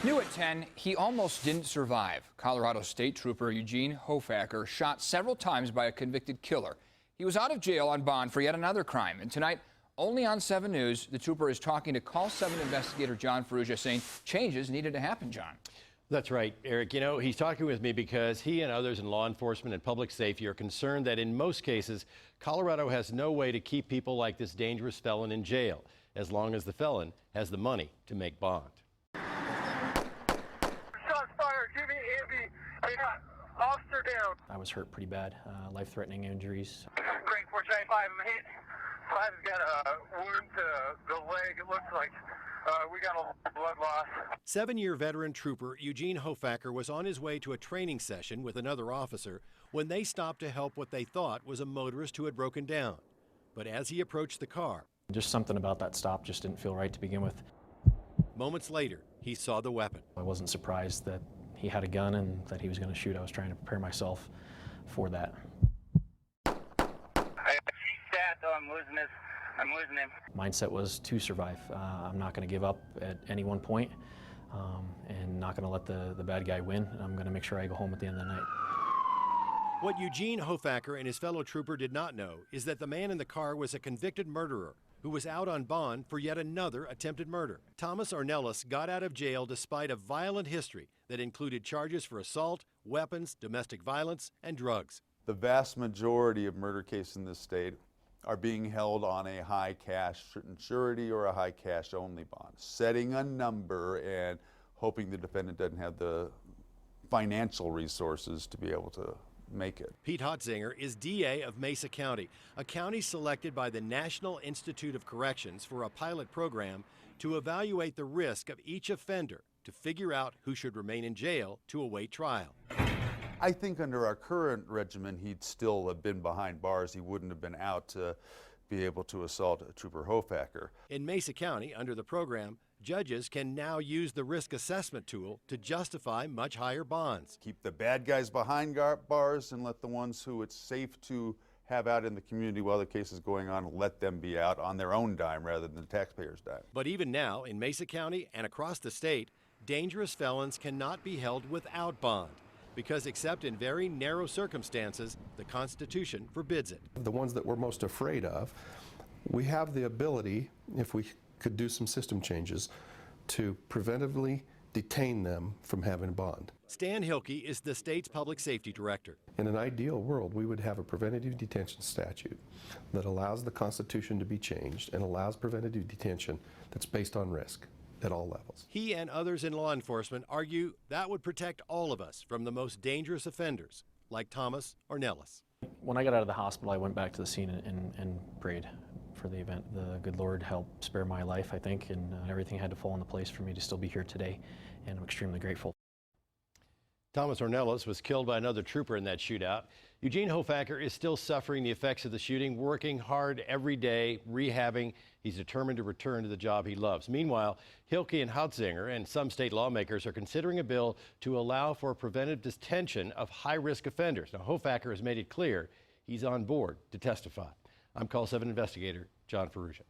New at 10, he almost didn't survive. Colorado State Trooper Eugene Hofacker shot several times by a convicted killer. He was out of jail on bond for yet another crime. And tonight, only on 7 News, the trooper is talking to CALL7 investigator John Ferrugia, saying changes needed to happen, John. That's right, Eric. You know, he's talking with me because he and others in law enforcement and public safety are concerned that in most cases, Colorado has no way to keep people like this dangerous felon in jail, as long as the felon has the money to make bond. Shots fired. Give me heavy. Officer down. I was hurt pretty bad, life-threatening injuries. Great 495. I'm hit. I've got a wound to the leg. It looks like we got a blood loss. 7-year veteran trooper Eugene Hofacker was on his way to a training session with another officer when they stopped to help what they thought was a motorist who had broken down. But as he approached the car, Just something about that stop just didn't feel right to begin with. moments later, he saw the weapon. I wasn't surprised that he had a gun and that he was going to shoot. I was trying to prepare myself for that. I'm losing him. Mindset was to survive. I'm not going to give up at any one point, and not going to let the bad guy win. I'm going to make sure I go home at the end of the night. What Eugene Hofacker and his fellow trooper did not know is that the man in the car was a convicted murderer who was out on bond for yet another attempted murder. Thomas Ornelas got out of jail despite a violent history that included charges for assault, weapons, domestic violence, and drugs. The vast majority of murder cases in this state are being held on a high cash surety or a high cash only bond. Setting a number and hoping the defendant doesn't have the financial resources to be able to make it. Pete Hotzinger is DA of Mesa County, a county selected by the National Institute of Corrections for a pilot program to evaluate the risk of each offender to figure out who should remain in jail to await trial. I think under our current regimen, he'd still have been behind bars. He wouldn't have been out to be able to assault Trooper Hofacker. In Mesa County, under the program, judges can now use the risk assessment tool to justify much higher bonds. Keep the bad guys behind bars and let the ones who it's safe to have out in the community while the case is going on, let them be out on their own dime rather than the taxpayers' dime. But even now, in Mesa County and across the state, dangerous felons cannot be held without bond, because except in very narrow circumstances, the Constitution forbids it. The ones that we're most afraid of, we have the ability, if we could do some system changes, to preventively detain them from having a bond. Stan Hilke is the state's public safety director. In an ideal world, we would have a preventative detention statute that allows the Constitution to be changed and allows preventative detention that's based on risk at all levels. He and others in law enforcement argue that would protect all of us from the most dangerous offenders, like Thomas Ornelas. When I got out of the hospital, I went back to the scene and prayed for the event. The good Lord helped spare my life, I think, and everything had to fall into place for me to still be here today, and I'm extremely grateful. Thomas Ornelas was killed by another trooper in that shootout. Eugene Hofacker is still suffering the effects of the shooting, working hard every day, rehabbing. He's determined to return to the job he loves. Meanwhile, Hilke and Hotzinger and some state lawmakers are considering a bill to allow for preventive detention of high-risk offenders. Now, Hofacker has made it clear he's on board to testify. I'm CALL7 investigator John Ferrugia.